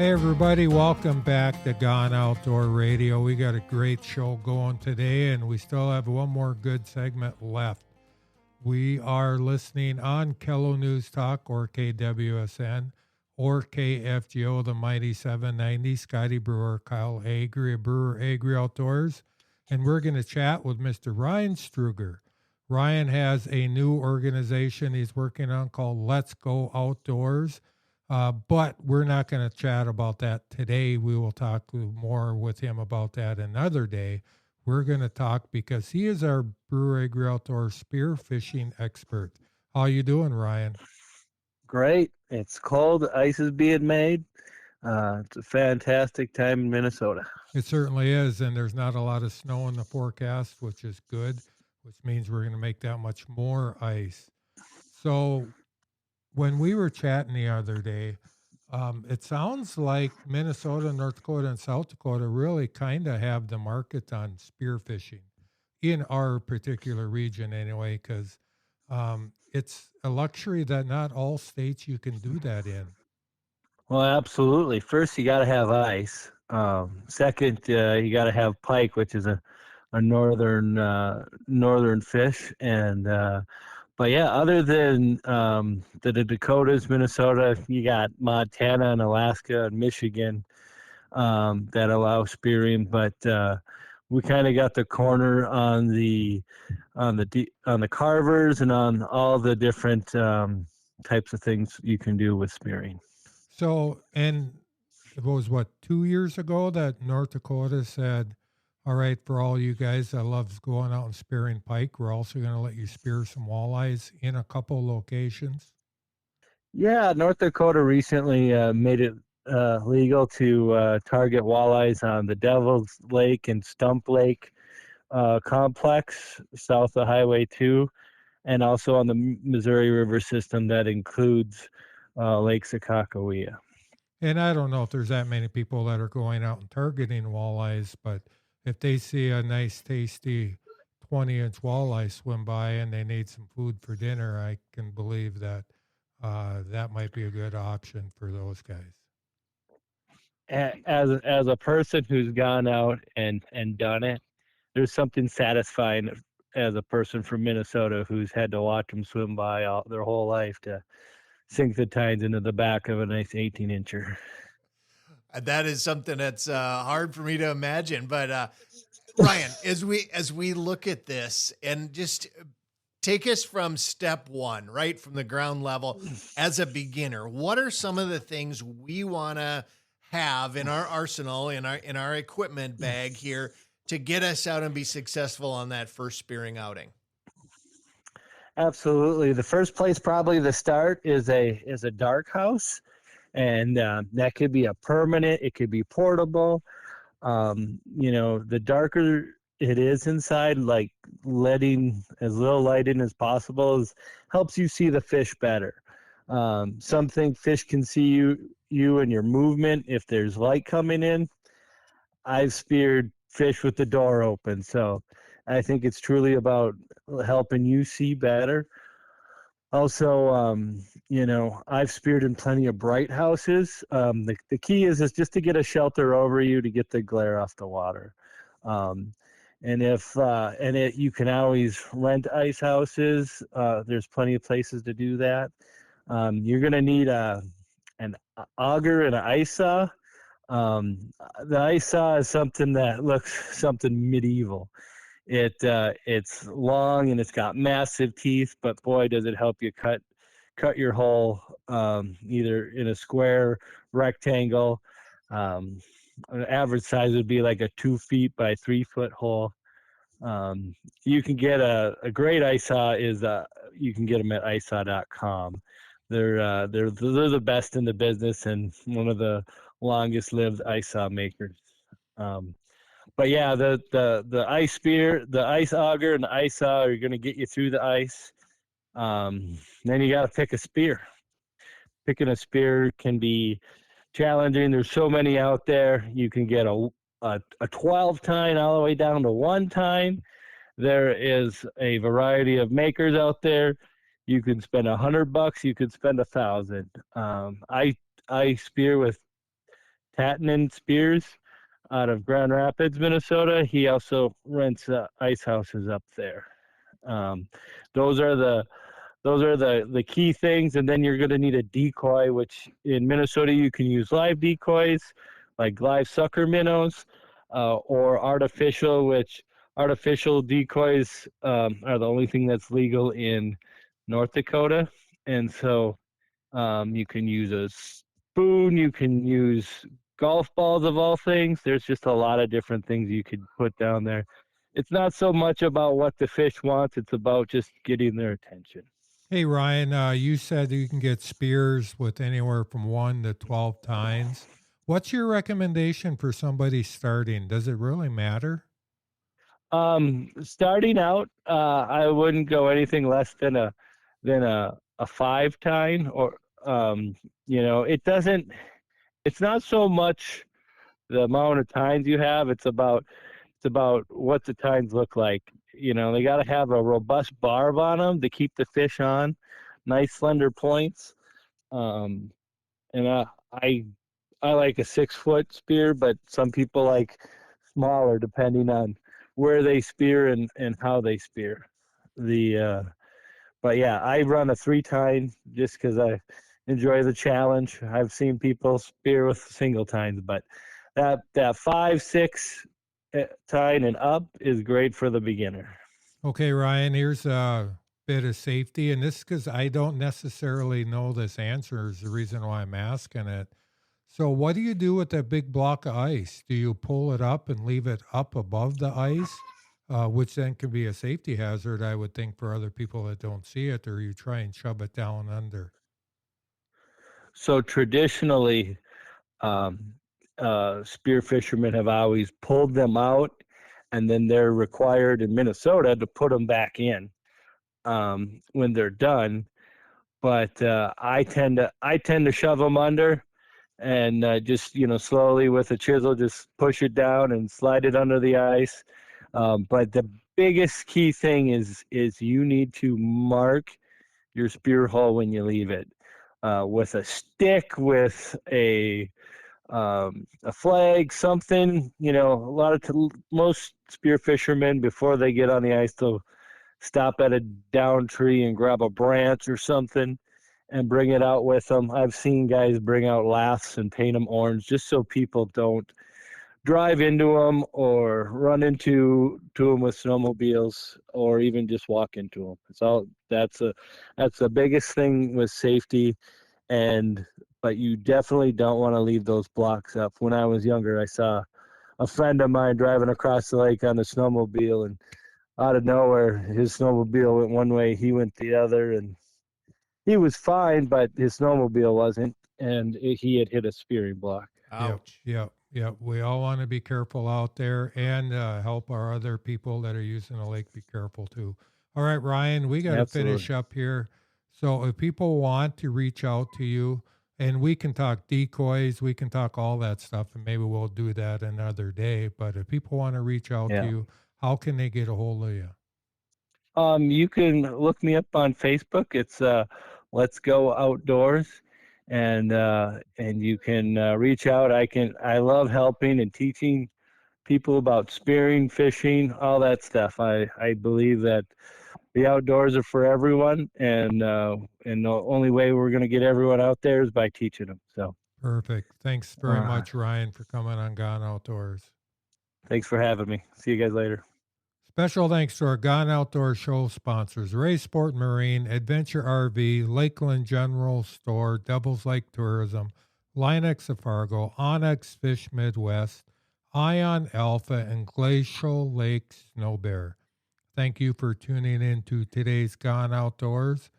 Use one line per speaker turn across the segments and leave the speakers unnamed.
Hey everybody, welcome back to Gone Outdoor Radio. We got a great show going today and we still have one more good segment left. We are listening on Kello News Talk or KWSN or KFGO, the Mighty 790, Scotty Brewer, Kyle Agri, Brewer Agri Outdoors, and we're going to chat with Mr. Ryan Struger. Ryan has a new organization he's working on called Let's Go Outdoors. But we're not going to chat about that today. We will talk more with him about that another day. We're going to talk because he is our Brewer Agri Outdoor spear fishing expert. How you doing, Ryan?
Great. It's cold. Ice is being made. It's a fantastic time in Minnesota.
It certainly is, and there's not a lot of snow in the forecast, which is good, which means we're going to make that much more ice. So when we were chatting the other day, it sounds like Minnesota, North Dakota, and South Dakota really kind of have the market on spearfishing in our particular region anyway, because it's a luxury that not all states you can do that in.
Well, absolutely. First, you got to have ice. Second, you got to have pike, which is a northern fish. But yeah, other than the Dakotas, Minnesota, you got Montana and Alaska and Michigan that allow spearing. But we kind of got the corner on the carvers and on all the different types of things you can do with spearing.
So, and it was 2 years ago that North Dakota said, all right, for all you guys that loves going out and spearing pike, we're also going to let you spear some walleyes in a couple locations.
Yeah, North Dakota recently made it legal to target walleyes on the Devil's Lake and Stump Lake complex south of Highway 2, and also on the Missouri River system that includes Lake Sakakawea.
And I don't know if there's that many people that are going out and targeting walleyes, but if they see a nice, tasty 20-inch walleye swim by and they need some food for dinner, I can believe that that might be a good option for those guys.
As a person who's gone out and done it, there's something satisfying as a person from Minnesota who's had to watch them swim by their whole life to sink the tines into the back of a nice 18-incher.
That is something that's hard for me to imagine. But Ryan, as we look at this and just take us from step one, right from the ground level as a beginner, what are some of the things we want to have in our arsenal, in our equipment bag here to get us out and be successful on that first spearing outing?
Absolutely. The first place probably to start is a Darkhouse, and that could be a permanent. It could be portable. The darker it is inside, like letting as little light in as possible helps you see the fish better. Some think fish can see you and your movement if there's light coming in. I've speared fish with the door open, so I think it's truly about helping you see better. Also, I've speared in plenty of bright houses. The key is just to get a shelter over you to get the glare off the water. You can always rent ice houses. There's plenty of places to do that. You're going to need an auger and an ice saw. The ice saw is something that looks something medieval. It's long and it's got massive teeth, but boy, does it help you cut your hole either in a square, rectangle. An average size would be like a 2 feet by 3 foot hole. You can get a great ice saw you can get them at icesaw.com. They're the best in the business and one of the longest lived ice saw makers. But yeah, the ice spear, the ice auger, and the ice saw are going to get you through the ice. Then you got to pick a spear. Picking a spear can be challenging. There's so many out there. You can get a 12 tine all the way down to 1 tine. There is a variety of makers out there. You can spend $100. You could spend $1,000. I spear with Pattinin Spears out of Grand Rapids, Minnesota. He also rents ice houses up there. Um, those are the key things, and then you're going to need a decoy, which in Minnesota you can use live decoys like live sucker minnows, or artificial, which artificial decoys are the only thing that's legal in North Dakota. And so you can use a spoon, you can use golf balls of all things. There's just a lot of different things you could put down there. It's not so much about what the fish wants, it's about just getting their attention.
Hey, Ryan, you said you can get spears with anywhere from 1 to 12 tines. What's your recommendation for somebody starting? Does it really matter?
Starting out, I wouldn't go anything less than a 5 tine, or it doesn't. It's not so much the amount of tines you have. It's about what the tines look like. They got to have a robust barb on them to keep the fish on, nice slender points. And I like a 6-foot spear, but some people like smaller depending on where they spear and how they spear. But yeah, I run a 3 tine just because I enjoy the challenge. I've seen people spear with single tines, but that 5, 6 tine and up is great for the beginner.
Okay, Ryan, here's a bit of safety, and this is because I don't necessarily know this answer is the reason why I'm asking it. So what do you do with that big block of ice? Do you pull it up and leave it up above the ice, which then can be a safety hazard, I would think, for other people that don't see it, or you try and shove it down under?
So traditionally, spear fishermen have always pulled them out, and then they're required in Minnesota to put them back in when they're done. But I tend to shove them under, and just slowly with a chisel just push it down and slide it under the ice. But the biggest key thing is you need to mark your spear hole when you leave it with a stick, with a flag, something. Most spear fishermen, before they get on the ice, they'll stop at a down tree and grab a branch or something and bring it out with them. I've seen guys bring out laths and paint them orange just so people don't drive into them or run into them with snowmobiles, or even just walk into them. That's the biggest thing with safety. But you definitely don't want to leave those blocks up. When I was younger, I saw a friend of mine driving across the lake on a snowmobile, and out of nowhere, his snowmobile went one way, he went the other, and he was fine, but his snowmobile wasn't, and he had hit a spearing block.
Ouch.
Yep. We all want to be careful out there and help our other people that are using the lake be careful too. All right, Ryan, we got to finish up here. So if people want to reach out to you, and we can talk decoys, we can talk all that stuff, and maybe we'll do that another day. But if people want to reach out to you, how can they get a hold of you?
You can look me up on Facebook. It's Let's Go Outdoors, and you can reach out. I love helping and teaching people about spearing, fishing, all that stuff. I believe that the outdoors are for everyone, and the only way we're going to get everyone out there is by teaching them. So
perfect. Thanks very much, Ryan, for coming on Gone Outdoors.
Thanks for having me. See you guys later.
Special thanks to our Gone Outdoors show sponsors: Ray Sport Marine, Adventure RV, Lakeland General Store, Devil's Lake Tourism, Linex of Fargo, Onyx Fish Midwest, Ion Alpha, and Glacial Lake Snow Bear. Thank you for tuning in to today's Gone Outdoors.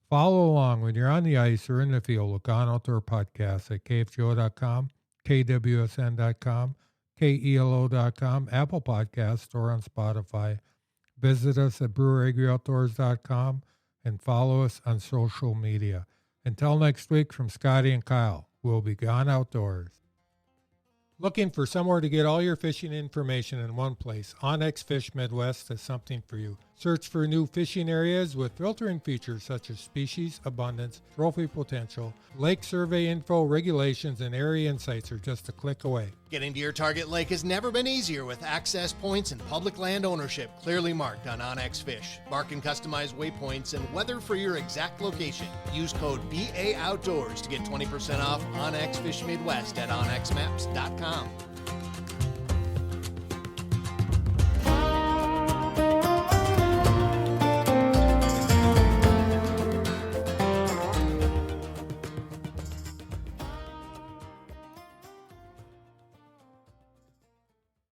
Follow along when you're on the ice or in the field with Gone Outdoor Podcasts at kfgo.com, kwsn.com, KELO.com, Apple Podcasts, or on Spotify. Visit us at breweragrioutdoors.com and follow us on social media. Until next week, from Scotty and Kyle, we'll be Gone Outdoors. Looking for somewhere to get all your fishing information in one place? Onyx Fish Midwest has something for you. Search for new fishing areas with filtering features such as species, abundance, trophy potential, lake survey info, regulations, and area insights are just a click away.
Getting to your target lake has never been easier with access points and public land ownership clearly marked on Onyx Fish. Mark and customize waypoints and weather for your exact location. Use code BA Outdoors to get 20% off Onyx Fish Midwest at onyxmaps.com.